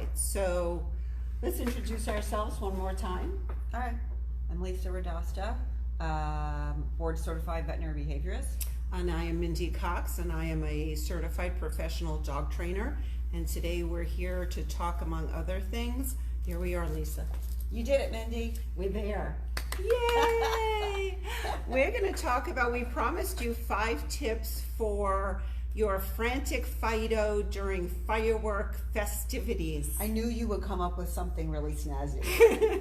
right, so let's introduce ourselves one more time. All right, I'm Lisa Radasta, board certified veterinary behaviorist. And I am Mindy Cox, and I am a certified professional dog trainer. And today we're here to talk, among other things. Here we are, Lisa. You did it, Mindy. We're there. Yay! We're going to talk about, we promised you 5 tips for your frantic Fido during firework festivities. I knew you would come up with something really snazzy.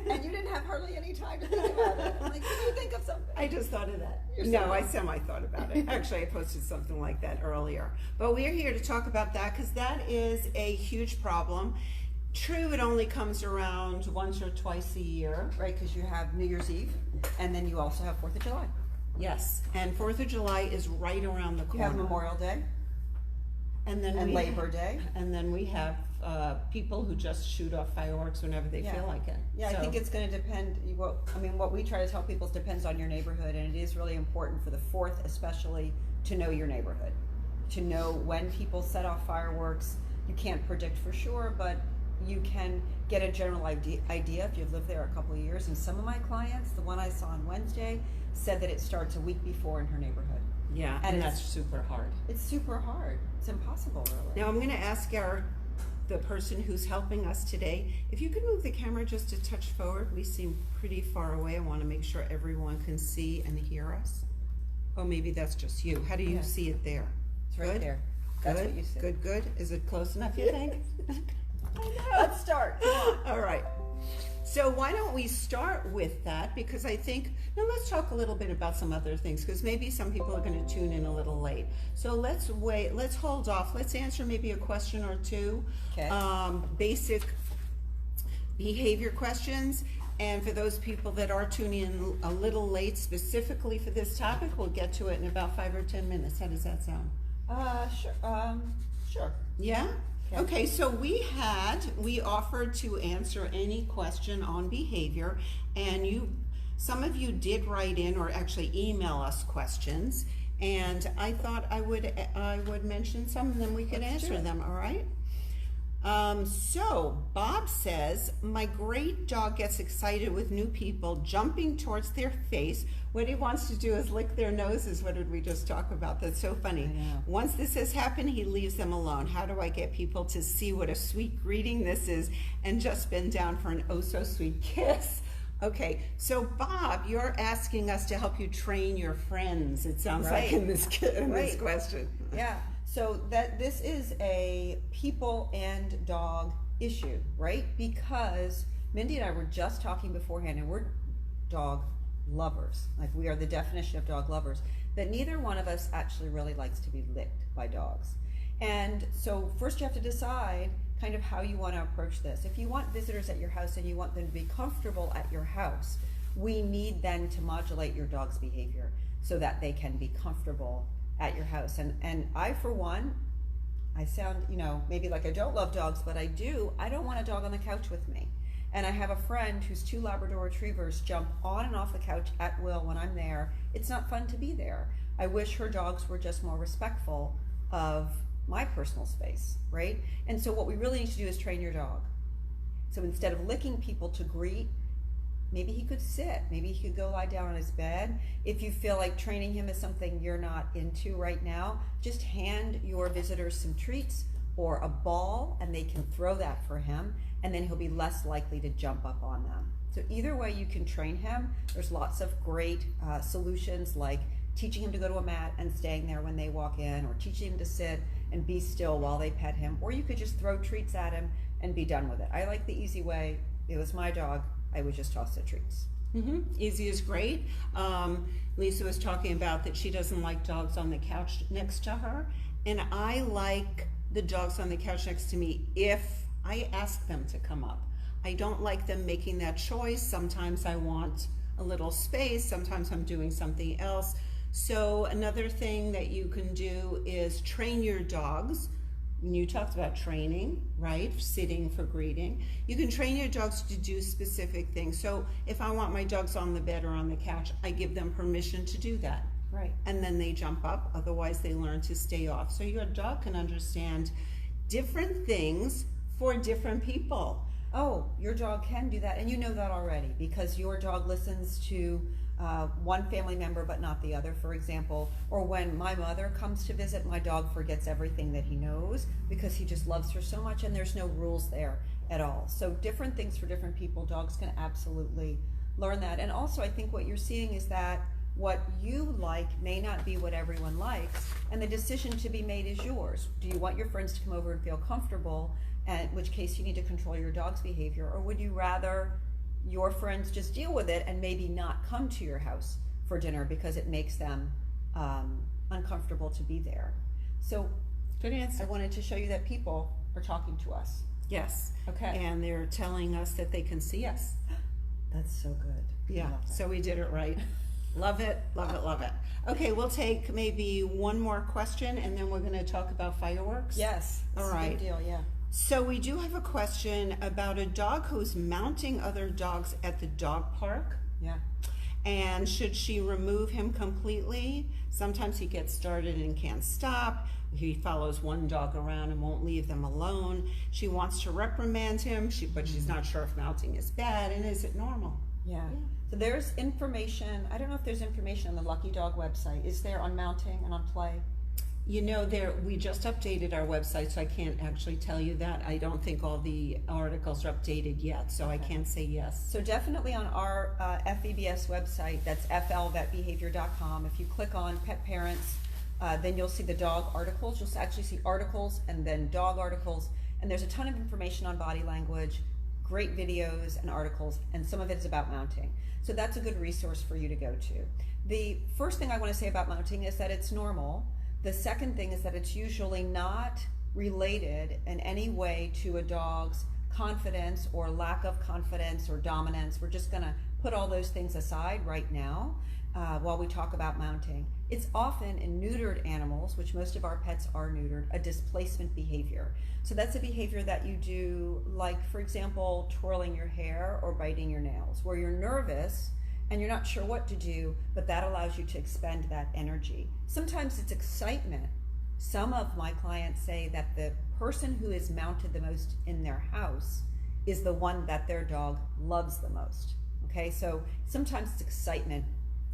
And you didn't have hardly any time to think about it. I'm like, can you think of something? I just thought of that. You're No, so I semi-thought about it. Actually, I posted something like that earlier. But we're here to talk about that because that is a huge problem. True, it only comes around once or twice a year. Right, because you have New Year's Eve, and then you also have 4th of July. Yes, and 4th of July is right around the You corner. have Memorial Day And then and Labor Day. And then we have people who just shoot off fireworks whenever they feel like it. Yeah, So- I think it's going to depend. What we try to tell people is depends on your neighborhood, and it is really important for the 4th, especially, to know your neighborhood, to know when people set off fireworks. You can't predict for sure, but you can get a general idea if you've lived there a couple of years. And some of my clients, the one I saw on Wednesday, said that it starts a week before in her neighborhood. Yeah, and that's super hard. It's super hard. It's impossible, really. Now I'm going to ask the person who's helping us today, if you could move the camera just a touch forward. We seem pretty far away. I want to make sure everyone can see and hear us. Oh, maybe that's just you. How do you see it there? It's right Good? there. That's Good, what you see. good, good. Is it close enough, you think? I know. Let's start. Come on. All right. So why don't we start with that? Because I think, now let's talk a little bit about some other things, because maybe some people are going to tune in a little late. So let's hold off. Let's answer maybe a question or two. Okay. Basic behavior questions. And for those people that are tuning in a little late, specifically for this topic, we'll get to it in about 5 or 10 minutes. How does that sound? Sure. Sure. Yeah? Okay, so we offered to answer any question on behavior, and some of you did write in or actually email us questions, and I thought I would mention some, and then we could answer them, all right? So Bob says, my great dog gets excited with new people jumping towards their face. What he wants to do is lick their noses. What did we just talk about? That's so funny. I know. Once this has happened, he leaves them alone. How do I get people to see what a sweet greeting this is and just bend down for an oh so sweet kiss? Okay, so Bob, you're asking us to help you train your friends, it sounds like in this question. Yeah. So this is a people and dog issue, right? Because Mindy and I were just talking beforehand, and we're dog lovers. Like, we are the definition of dog lovers. That neither one of us actually really likes to be licked by dogs. And so first you have to decide kind of how you want to approach this. If you want visitors at your house and you want them to be comfortable at your house, we need then to modulate your dog's behavior so that they can be comfortable at your house. And I, for one, I sound, maybe like I don't love dogs, but I do. I don't want a dog on the couch with me. And I have a friend whose 2 Labrador Retrievers jump on and off the couch at will when I'm there. It's not fun to be there. I wish her dogs were just more respectful of my personal space, right? And so what we really need to do is train your dog. So instead of licking people to greet, maybe he could sit. Maybe he could go lie down on his bed. If you feel like training him is something you're not into right now, just hand your visitors some treats or a ball, and they can throw that for him, and then he'll be less likely to jump up on them. So either way you can train him. There's lots of great solutions, like teaching him to go to a mat and staying there when they walk in, or teaching him to sit and be still while they pet him, or you could just throw treats at him and be done with it. I like the easy way. It was my dog. I would just toss the treats. Easy is great. Lisa was talking about that she doesn't like dogs on the couch next to her, and I like the dogs on the couch next to me if I ask them to come up. I don't like them making that choice. Sometimes I want a little space. Sometimes I'm doing something else. So another thing that you can do is train your dogs. You talked about training, right? Sitting for greeting. You can train your dogs to do specific things. So if I want my dogs on the bed or on the couch, I give them permission to do that. Right. And then they jump up. Otherwise, they learn to stay off. So your dog can understand different things for different people. Oh, your dog can do that, and you know that already because your dog listens to one family member but not the other, for example. Or when my mother comes to visit, my dog forgets everything that he knows because he just loves her so much, and there's no rules there at all. So different things for different people. Dogs can absolutely learn that. And also, I think what you're seeing is that what you like may not be what everyone likes, and the decision to be made is yours. Do you want your friends to come over and feel comfortable, in which case you need to control your dog's behavior, or would you rather your friends just deal with it and maybe not come to your house for dinner because it makes them uncomfortable to be there? So Good I answer. wanted to show you that people are talking to us. Yes. Okay. And they're telling us that they can see us. That's so good. I Yeah, love that. so we did it right. Love it, love it, love it. Okay, we'll take maybe one more question and then we're gonna talk about fireworks. Yes. It's All a right. big deal, yeah. So we do have a question about a dog who's mounting other dogs at the dog park. Yeah. And should she remove him completely? Sometimes he gets started and can't stop. He follows one dog around and won't leave them alone. She wants to reprimand him, but she's not sure if mounting is bad, and is it normal? Yeah. So there's information. I don't know if there's information on the Lucky Dog website. Is there on mounting and on play? You know, we just updated our website, so I can't actually tell you that. I don't think all the articles are updated yet, so I can't say yes. So definitely on our FEBS website, that's flvetbehavior.com. If you click on pet parents, then you'll see the dog articles. You'll actually see articles and then dog articles. And there's a ton of information on body language, great videos and articles, and some of it is about mounting. So that's a good resource for you to go to. The first thing I want to say about mounting is that it's normal. The second thing is that it's usually not related in any way to a dog's confidence or lack of confidence or dominance. We're just going to put all those things aside right now while we talk about mounting. It's often in neutered animals, which most of our pets are neutered, a displacement behavior. So that's a behavior that you do, like, for example, twirling your hair or biting your nails, where you're nervous and you're not sure what to do, but that allows you to expend that energy. Sometimes it's excitement. Some of my clients say that the person who is mounted the most in their house is the one that their dog loves the most. Okay, so sometimes it's excitement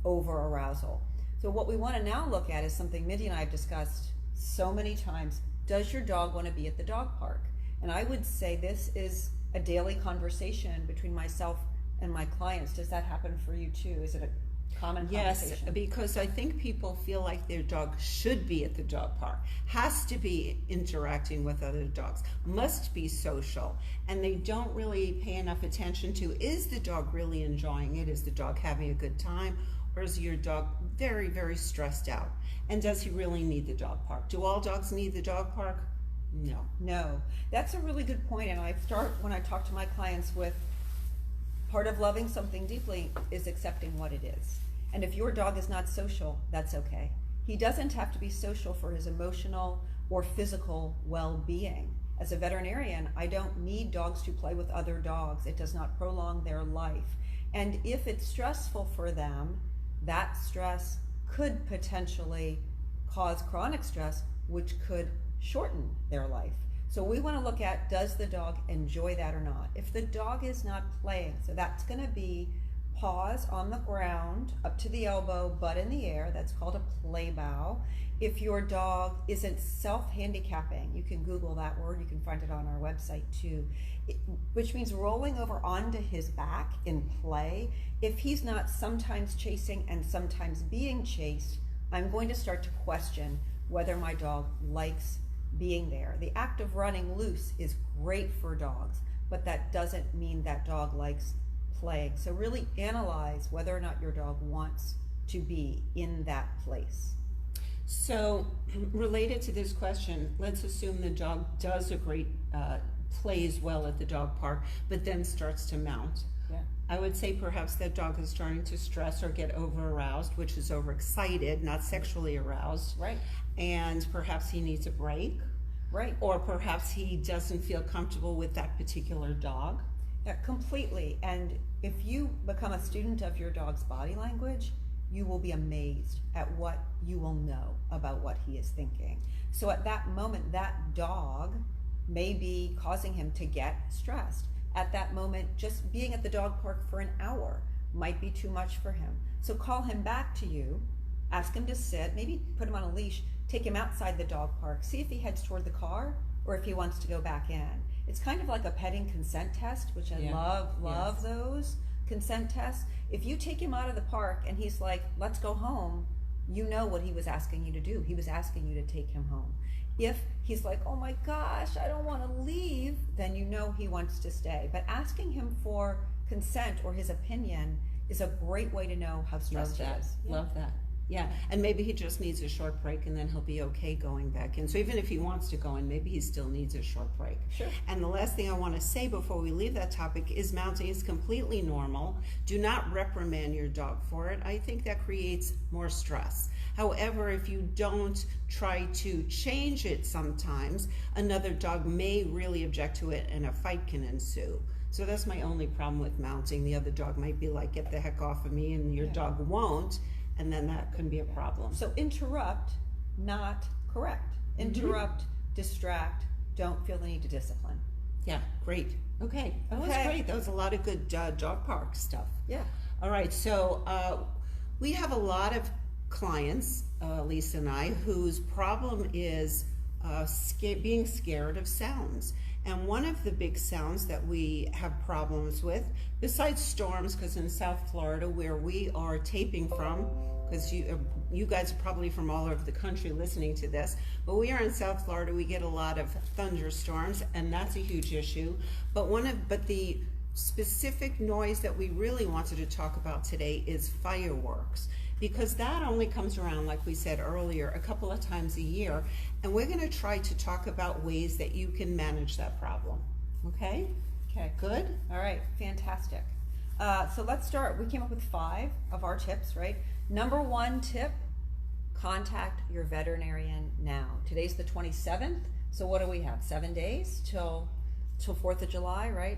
over arousal. So what we want to now look at is something Mindy and I have discussed so many times. Does your dog want to be at the dog park? And I would say this is a daily conversation between myself and my clients. Does that happen for you too? Is it a common conversation? Yes, because I think people feel like their dog should be at the dog park, has to be interacting with other dogs, must be social, and they don't really pay enough attention to, is the dog really enjoying it? Is the dog having a good time? Or is your dog very, very stressed out? And does he really need the dog park? Do all dogs need the dog park? No. No. That's a really good point, and I start when I talk to my clients with part of loving something deeply is accepting what it is. And if your dog is not social, that's okay. He doesn't have to be social for his emotional or physical well-being. As a veterinarian, I don't need dogs to play with other dogs. It does not prolong their life. And if it's stressful for them, that stress could potentially cause chronic stress, which could shorten their life. So we want to look at, does the dog enjoy that or not? If the dog is not playing, so that's going to be paws on the ground, up to the elbow, butt in the air. That's called a play bow. If your dog isn't self-handicapping, you can Google that word. You can find it on our website too, which means rolling over onto his back in play. If he's not sometimes chasing and sometimes being chased, I'm going to start to question whether my dog likes being there. The act of running loose is great for dogs, but that doesn't mean that dog likes playing. So really analyze whether or not your dog wants to be in that place. So related to this question, let's assume the dog does a great, plays well at the dog park, but then starts to mount. Yeah. I would say perhaps that dog is starting to stress or get over aroused, which is overexcited, not sexually aroused. Right. And perhaps he needs a break. Right. Or perhaps he doesn't feel comfortable with that particular dog. Yeah, completely. And if you become a student of your dog's body language, you will be amazed at what you will know about what he is thinking. So at that moment, that dog may be causing him to get stressed. At that moment, just being at the dog park for an hour might be too much for him. So call him back to you, ask him to sit, maybe put him on a leash, take him outside the dog park, see if he heads toward the car or if he wants to go back in. It's kind of like a petting consent test, which I love those consent tests. If you take him out of the park and he's like, let's go home, you know what he was asking you to do. He was asking you to take him home. If he's like, oh my gosh, I don't want to leave, then you know he wants to stay. But asking him for consent or his opinion is a great way to know how stressed he is. Love that. Yeah, and maybe he just needs a short break and then he'll be okay going back in. So even if he wants to go in, maybe he still needs a short break. Sure. And the last thing I want to say before we leave that topic is mounting is completely normal. Do not reprimand your dog for it. I think that creates more stress. However, if you don't try to change it sometimes, another dog may really object to it and a fight can ensue. So that's my only problem with mounting. The other dog might be like, get the heck off of me, and your dog won't. And then that can be a problem. So interrupt, not correct. Interrupt, distract, don't feel the need to discipline. Yeah, great. Okay, that was great. That was a lot of good dog park stuff. Yeah. All right, so we have a lot of clients, Lisa and I, whose problem is being scared of sounds. And one of the big sounds that we have problems with, besides storms, because in South Florida, where we are taping from, because you guys are probably from all over the country listening to this, but we are in South Florida, we get a lot of thunderstorms, and that's a huge issue. But the specific noise that we really wanted to talk about today is fireworks, because that only comes around, like we said earlier, a couple of times a year, and we're going to try to talk about ways that you can manage that problem. Okay? Okay. Good? All right, fantastic. So let's start. We came up with 5 of our tips, right? Number 1 tip, contact your veterinarian now. Today's the 27th, so what do we have? 7 days till 4th of July, right?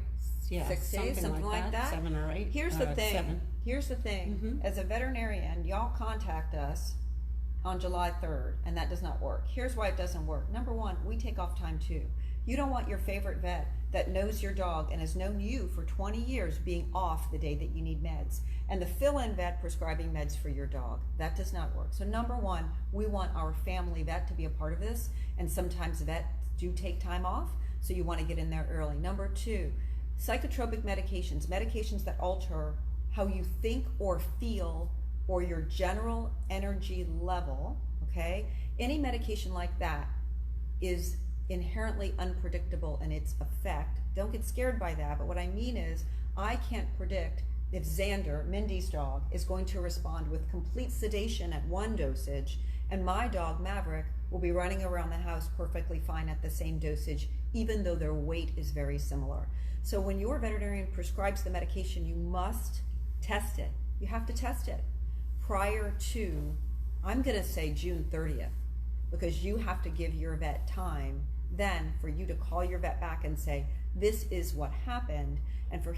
Yeah, 6 days, something like that. 7 or 8. Here's the thing. 7. Here's the thing. As a veterinarian, y'all contact us on July 3rd, and that does not work. Here's why it doesn't work. Number 1, we take off time too. You don't want your favorite vet that knows your dog and has known you for 20 years being off the day that you need meds, and the fill-in vet prescribing meds for your dog. That does not work. So number 1, we want our family vet to be a part of this, and sometimes vets do take time off, so you want to get in there early. Number 2, psychotropic medications that alter how you think or feel or your general energy level, okay? Any medication like that is inherently unpredictable in its effect. Don't get scared by that, but what I mean is I can't predict if Xander, Mindy's dog, is going to respond with complete sedation at one dosage, and my dog, Maverick, will be running around the house perfectly fine at the same dosage, even though their weight is very similar. So when your veterinarian prescribes the medication, you must test it. You have to test it prior to, I'm going to say June 30th, because you have to give your vet time then for you to call your vet back and say, this is what happened, and for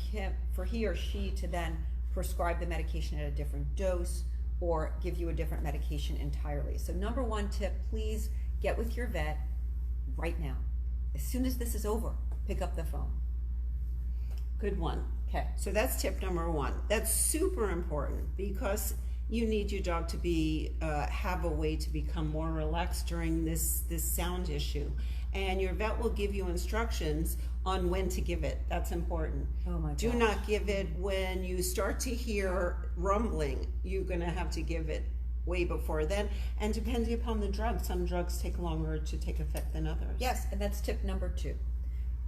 he or she to then prescribe the medication at a different dose or give you a different medication entirely. So number 1 tip, please get with your vet right now. As soon as this is over, pick up the phone. Good one. Okay. So that's tip number 1. That's super important because you need your dog to be have a way to become more relaxed during this sound issue, and your vet will give you instructions on when to give it. That's important. Oh my gosh. Do not give it when you start to hear rumbling. You're going to have to give it way before then, and depending upon the drug, some drugs take longer to take effect than others. Yes, and that's tip number 2.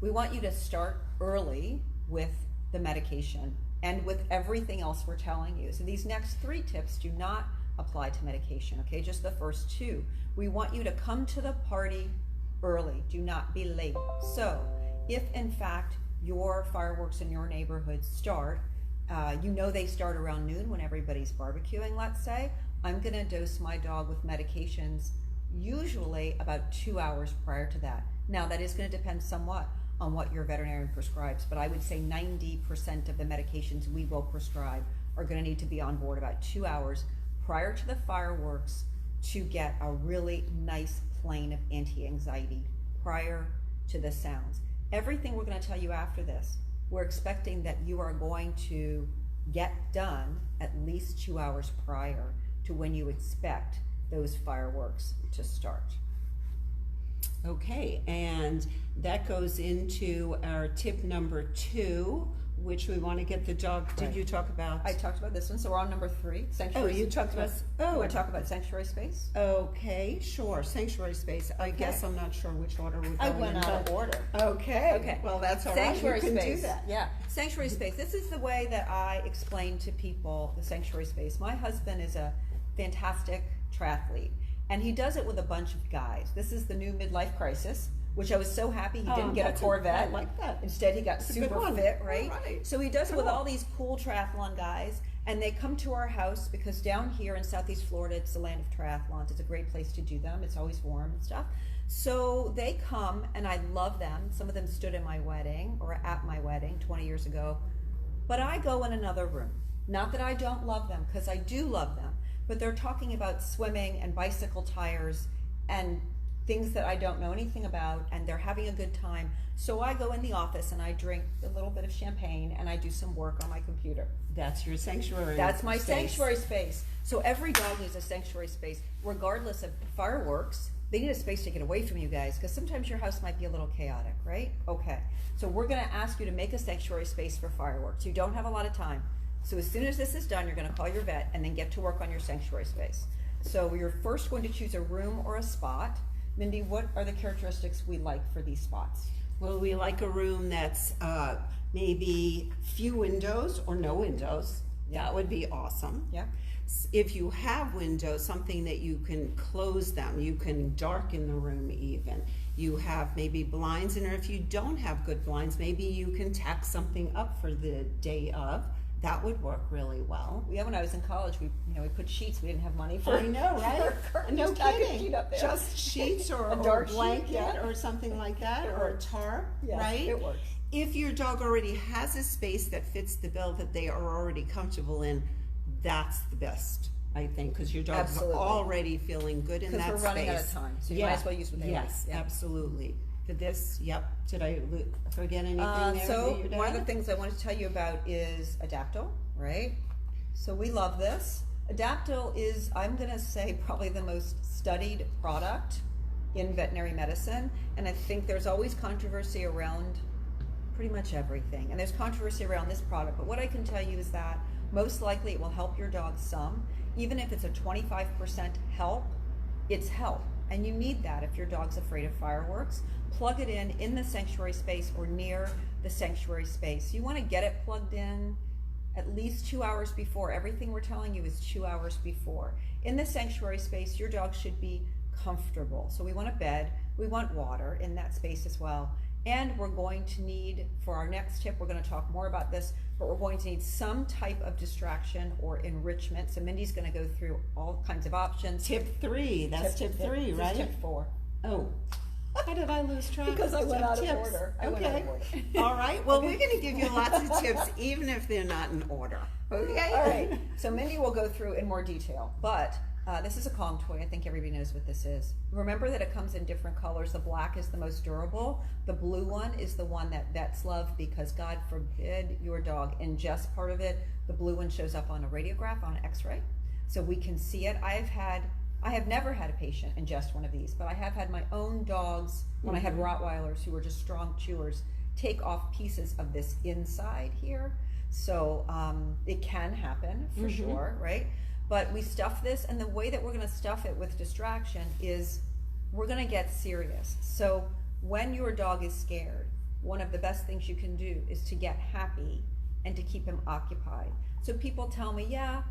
We want you to start early with the medication and with everything else we're telling you. So these next 3 tips do not apply to medication, okay? Just the first 2. We want you to come to the party early. Do not be late. So if in fact your fireworks in your neighborhood start, they start around noon when everybody's barbecuing, let's say, I'm gonna dose my dog with medications usually about 2 hours prior to that. Now that is gonna depend somewhat on what your veterinarian prescribes, but I would say 90% of the medications we will prescribe are going to need to be on board about 2 hours prior to the fireworks to get a really nice plane of anti-anxiety prior to the sounds. Everything we're going to tell you after this, we're expecting that you are going to get done at least 2 hours prior to when you expect those fireworks to start. Okay, and that goes into our tip number 2, which we want to get the dog. Did Right. you talk about? I talked about this one, so we're on number 3, sanctuary. Oh, you talked about. You want to talk about sanctuary space? Okay, sure. Sanctuary space. I guess I'm not sure which order we're going I went in, out of but- order. Okay. Okay. Well, that's all right. Sanctuary You can space. do that. Yeah. Sanctuary space. This is the way that I explain to people the sanctuary space. My husband is a fantastic triathlete, and he does it with a bunch of guys. This is the new midlife crisis, which I was so happy he didn't get a Corvette. I like that. Instead, he got That's a good super one. fit, right? All right. So he does it with Cool. all these cool triathlon guys, and they come to our house because down here in Southeast Florida, it's the land of triathlons. It's a great place to do them. It's always warm and stuff. So they come, and I love them. Some of them stood in my wedding or at my wedding 20 years ago. But I go in another room. Not that I don't love them, because I do love them. But they're talking about swimming and bicycle tires and things that I don't know anything about, and they're having a good time. So I go in the office and I drink a little bit of champagne and I do some work on my computer. That's your sanctuary. That's my space. sanctuary space. So every dog needs a sanctuary space, regardless of fireworks. They need a space to get away from you guys, because sometimes your house might be a little chaotic, right? Okay. So we're going to ask you to make a sanctuary space for fireworks. You don't have a lot of time. So as soon as this is done, you're going to call your vet and then get to work on your sanctuary space. So you're first going to choose a room or a spot. Mindy, what are the characteristics we like for these spots? Well, we like a room that's maybe few windows or no windows. Yeah. That would be awesome. Yeah. If you have windows, something that you can close them, you can darken the room even. You have maybe blinds in, or if you don't have good blinds, maybe you can tack something up for the day of. That would work really well. Yeah, when I was in college, we put sheets. We didn't have money for. I know, right? for No just tack a kidding. sheet up there. Just sheets or A a dark sheet, blanket yeah. or something like that, It or a works. tarp, Yes, right? it works. If your dog already has a space that fits the bill that they are already comfortable in, that's the best, I think, because your dog's Absolutely. already feeling good in that Because space. we're running out of time, so you might as well use what they Yes, like. Yeah. absolutely. For this, yep. Did I forget anything there? So that you'd one of the add? things I want to tell you about is Adaptil, right? So we love this. Adaptil is, I'm going to say, probably the most studied product in veterinary medicine, and I think there's always controversy around pretty much everything, and there's controversy around this product, but what I can tell you is that most likely it will help your dog some. Even if it's a 25% help, it's help, and you need that if your dog's afraid of fireworks. Plug it in the sanctuary space or near the sanctuary space. You want to get it plugged in at least 2 hours before. Everything we're telling you is 2 hours before. In the sanctuary space, your dog should be comfortable. So we want a bed, we want water in that space as well. And we're going to need, for our next tip, we're going to talk more about this, but we're going to need some type of distraction or enrichment. So Mindy's going to go through all kinds of options. Tip 3. That's tip 3, this is right? Tip 4. Oh. How did I lose track? Because I went out of Tips. order. Okay. All right. Well, we're going to give you lots of tips, even if they're not in order. Okay. All right. So Mindy will go through in more detail, but this is a Kong toy. I think everybody knows what this is. Remember that it comes in different colors. The black is the most durable. The blue one is the one that vets love, because God forbid your dog ingest part of it. The blue one shows up on a radiograph, on an x-ray, so we can see it. I have never had a patient ingest one of these, but I have had my own dogs, when I had Rottweilers who were just strong chewers, take off pieces of this inside here. So it can happen for sure, right? But we stuff this, and the way that we're going to stuff it with distraction is we're going to get serious. So when your dog is scared, one of the best things you can do is to get happy and to keep him occupied. So people tell me, yeah,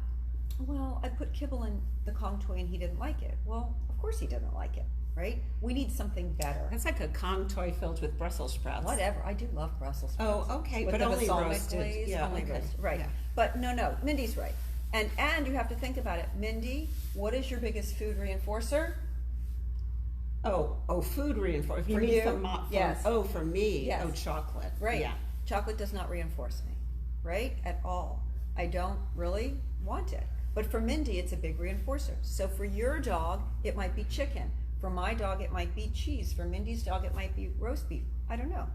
well, I put kibble in the Kong toy and he didn't like it. Well, of course he didn't like it, right? We need something better. That's like a Kong toy filled with Brussels sprouts. Whatever. I do love Brussels sprouts. Oh, okay, With but the only balsamic roasted. glaze, Yeah, only okay. roasted. Right. Yeah. But no, Mindy's right. And you have to think about it. Mindy, what is your biggest food reinforcer? Oh, food reinforcement. For me, you? Yes. Oh, for me. Yes. Oh, chocolate. Right. Yeah. Chocolate does not reinforce me, right? At all. I don't really want it. But for Mindy, it's a big reinforcer. So for your dog, it might be chicken. For my dog, it might be cheese. For Mindy's dog, it might be roast beef. I don't know.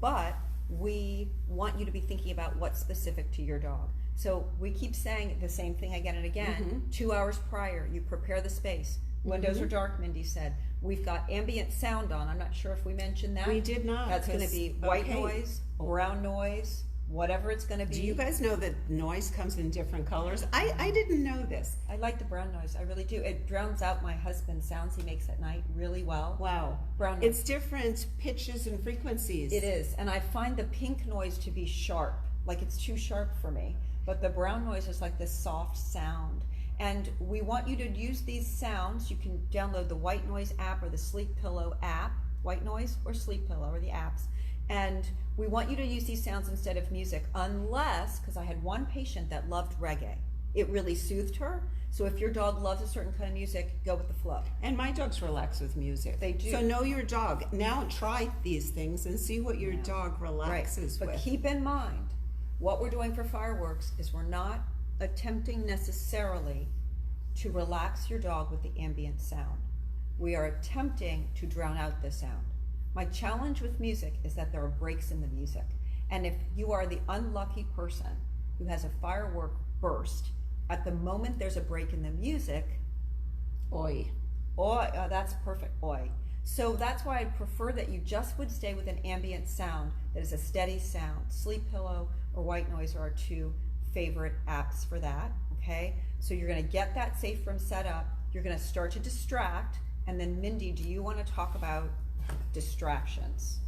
But we want you to be thinking about what's specific to your dog. So we keep saying the same thing again and again. 2 hours prior, you prepare the space. Windows are dark, Mindy said. We've got ambient sound on. I'm not sure if we mentioned that. We did not. That's going to be white noise, brown noise, whatever it's going to be. Do you guys know that noise comes in different colors? I didn't know this. I like the brown noise. I really do. It drowns out my husband's sounds he makes at night really well. Wow. Brown noise. It's different pitches and frequencies. It is. And I find the pink noise to be sharp. Like it's too sharp for me. But the brown noise is like this soft sound. And we want you to use these sounds. You can download the White Noise app or the Sleep Pillow app. White Noise or Sleep Pillow or the apps. And we want you to use these sounds instead of music, unless, because I had one patient that loved reggae. It really soothed her. So if your dog loves a certain kind of music, go with the flow. And my dogs relax with music. They do. So know your dog. Now try these things and see what your dog relaxes But with. keep in mind, what we're doing for fireworks is we're not attempting necessarily to relax your dog with the ambient sound. We are attempting to drown out the sound. My challenge with music is that there are breaks in the music. And if you are the unlucky person who has a firework burst, at the moment there's a break in the music, Oi. that's perfect, oi. So that's why I'd prefer that you just would stay with an ambient sound that is a steady sound. Sleep Pillow or White Noise are our two favorite apps for that, okay? So you're gonna get that safe room set up, you're gonna start to distract, and then Mindy, do you wanna talk about distractions?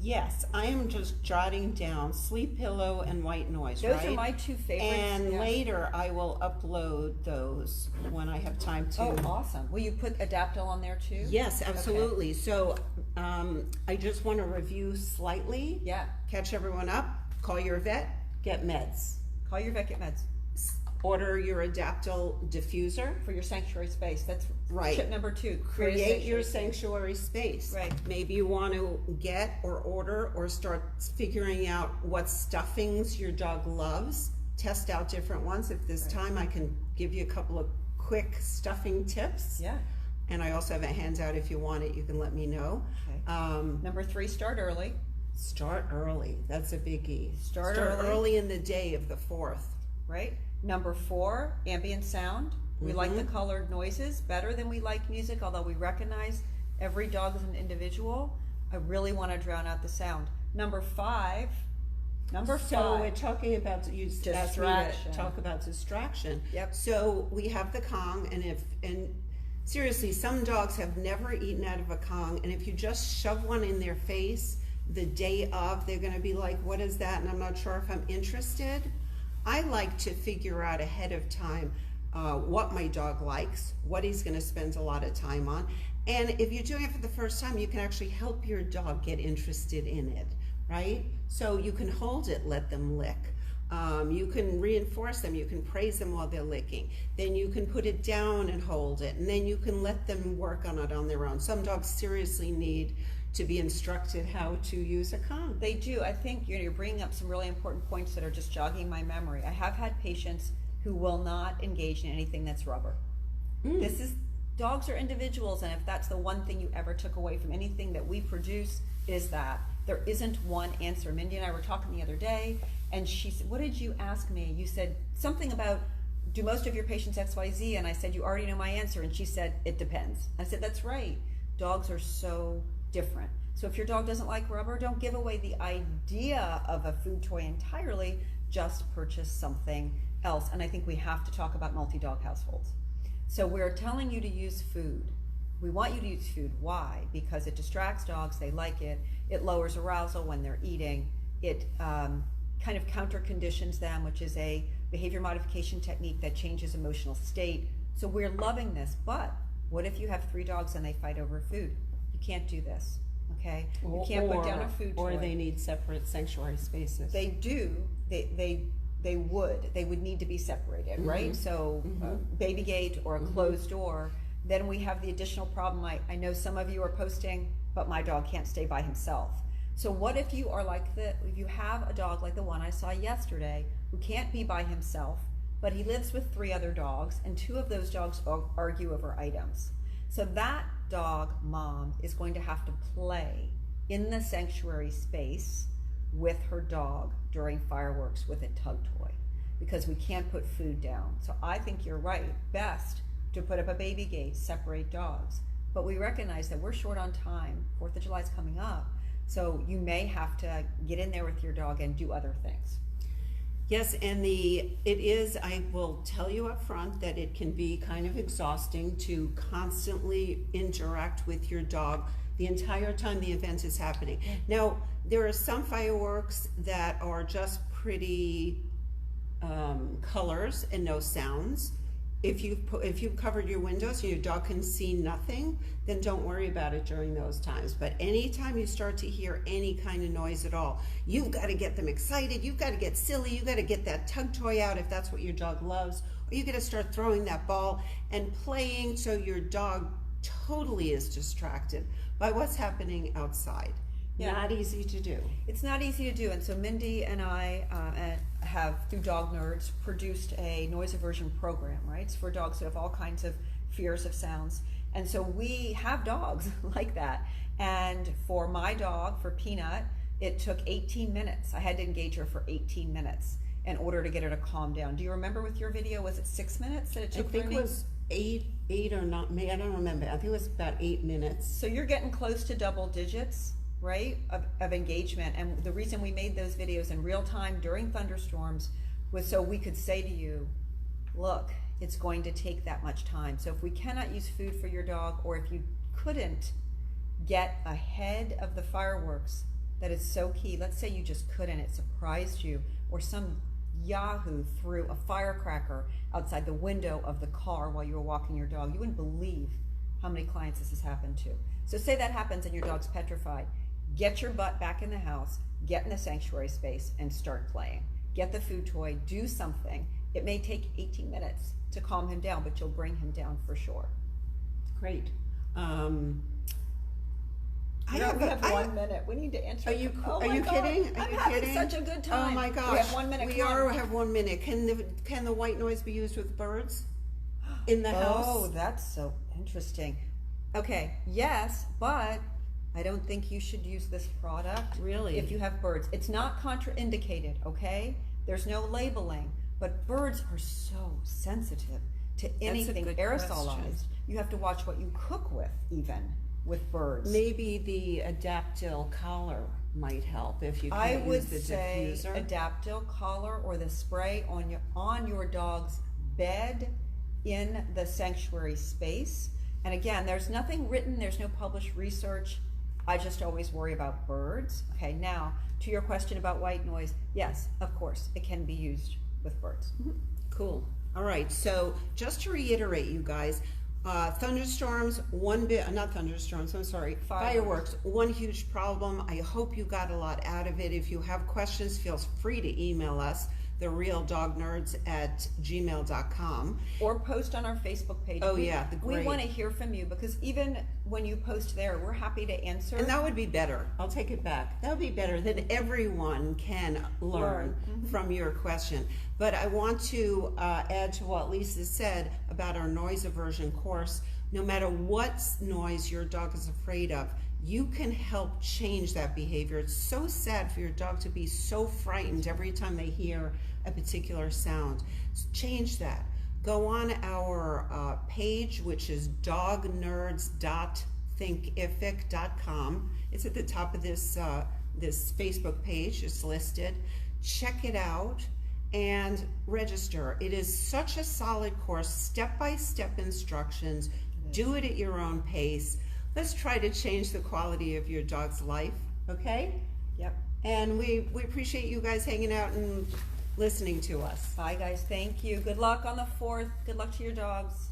Yes, I am just jotting down Sleep Pillow and White Noise, Those right? are my two favorites. And yeah. later I will upload those when I have time to. Oh, awesome. Will you put Adaptil on there too? Yes, absolutely. So I just want to review slightly. Yeah. Catch everyone up. Call your vet. Get meds. Call your vet, get meds. Order your Adaptil diffuser. For your sanctuary space. That's Right. tip number 2. Create your space. sanctuary space. Right. Maybe you want to get or order or start figuring out what stuffings your dog loves. Test out different ones. If there's time, I can give you a couple of quick stuffing tips. Yeah. And I also have a handout if you want it. You can let me know. Okay. Number 3, start early. Start early. That's a biggie. Start early. in the day of the 4th. Right? Number 4, ambient sound. We like the colored noises better than we like music, although we recognize every dog is an individual. I really want to drown out the sound. Number 5. So we're talking about you asked me to Distraction. talk about distraction. Yep. So we have the Kong, and seriously, some dogs have never eaten out of a Kong, and if you just shove one in their face the day of, they're going to be like, "What is that?" And I'm not sure if I'm interested. I like to figure out ahead of time what my dog likes, what he's going to spend a lot of time on. And if you're doing it for the first time, you can actually help your dog get interested in it, right? So you can hold it, let them lick. You can reinforce them, you can praise them while they're licking. Then you can put it down and hold it, and then you can let them work on it on their own. Some dogs seriously need to be instructed how to use a Kong. They do. I think you're bringing up some really important points that are just jogging my memory. I have had patients who will not engage in anything that's rubber. Dogs are individuals, and if that's the one thing you ever took away from anything that we produce, is that there isn't one answer. Mindy and I were talking the other day, and she said, "What did you ask me?" You said something about, "Do most of your patients XYZ?" And I said, "You already know my answer." And she said, "It depends." I said, "That's right. Dogs are so different." So if your dog doesn't like rubber, don't give away the idea of a food toy entirely. Just purchase something else. And I think we have to talk about multi-dog households. So we're telling you to use food. We want you to use food. Why? Because it distracts dogs. They like it. It lowers arousal when they're eating. It kind of counter conditions them, which is a behavior modification technique that changes emotional state. So we're loving this. But what if you have 3 dogs and they fight over food? You can't do this. Okay? You can't put down a food toy. Or they need separate sanctuary spaces. They do. They would need to be separated, right? So baby gate or a closed door. Then we have the additional problem. I know some of you are posting, but my dog can't stay by himself. So what if you are if you have a dog like the one I saw yesterday who can't be by himself, but he lives with 3 other dogs, and 2 of those dogs argue over items. So that dog mom is going to have to play in the sanctuary space with her dog during fireworks with a tug toy, because we can't put food down. So I think you're right, best to put up a baby gate, separate dogs. But we recognize that we're short on time. 4th of July is coming up. So you may have to get in there with your dog and do other things. Yes, and I will tell you up front that it can be kind of exhausting to constantly interact with your dog the entire time the event is happening. Now, there are some fireworks that are just pretty colors and no sounds. If you've covered your windows and your dog can see nothing, then don't worry about it during those times. But anytime you start to hear any kind of noise at all, you've got to get them excited, you've got to get silly, you've got to get that tug toy out if that's what your dog loves, or you got to start throwing that ball and playing so your dog totally is distracted by what's happening outside. Yeah. Not easy to do. It's not easy to do, and so Mindy and I have, through Dog Nerds, produced a noise aversion program, right? It's for dogs that have all kinds of fears of sounds, and so we have dogs like that. And for my dog, for Peanut, it took 18 minutes. I had to engage her for 18 minutes in order to get her to calm down. Do you remember with your video, was it 6 minutes that it took? I think it was eight or not, maybe, I don't remember. I think it was about 8 minutes. So you're getting close to double digits, right, of engagement. And the reason we made those videos in real time during thunderstorms was so we could say to you, look, it's going to take that much time. So if we cannot use food for your dog, or if you couldn't get ahead of the fireworks, that is so key. Let's say you just couldn't, it surprised you, or some yahoo threw a firecracker outside the window of the car while you were walking your dog. You wouldn't believe how many clients this has happened to. So say that happens and your dog's petrified. Get your butt back in the house, get in the sanctuary space, and start playing. Get the food toy, do something. It may take 18 minutes to calm him down, but you'll bring him down for sure. Great. We have 1 minute. We need to answer. Are you Oh are my you God. kidding? Are I'm you having kidding? such a good time. Oh my gosh. We have 1 minute. We have 1 minute. Can the white noise be used with birds in the house? Oh, that's so interesting. Okay, yes, but I don't think you should use this product. Really? If you have birds. It's not contraindicated, okay? There's no labeling, but birds are so sensitive to anything good aerosolized. question. You have to watch what you cook with, even with birds. Maybe the Adaptil collar might help if you I can't would use the say diffuser. Adaptil collar or the spray on your dog's bed in the sanctuary space. And again, there's nothing written, there's no published research. I just always worry about birds. Okay, now to your question about white noise, yes, of course, it can be used with birds. Cool. All right. So just to reiterate, you guys, thunderstorms, not thunderstorms, I'm sorry, fireworks, one huge problem. I hope you got a lot out of it. If you have questions, feel free to email us, therealdognerds@gmail.com. Or post on our Facebook page. Oh, we great. want to hear from you, because even when you post there, we're happy to answer. And that would be better. I'll take it back. That would be better. Then everyone can learn from your question. But I want to add to what Lisa said about our noise aversion course. No matter what noise your dog is afraid of, you can help change that behavior. It's so sad for your dog to be so frightened every time they hear a particular sound. Change that. Go on our page, which is dognerds.thinkific.com. It's at the top of this Facebook page. It's listed. Check it out and register. It is such a solid course, step-by-step instructions. Do it at your own pace. Let's try to change the quality of your dog's life, okay? Yep. And we appreciate you guys hanging out and listening to us. Bye, guys. Thank you. Good luck on the 4th. Good luck to your dogs.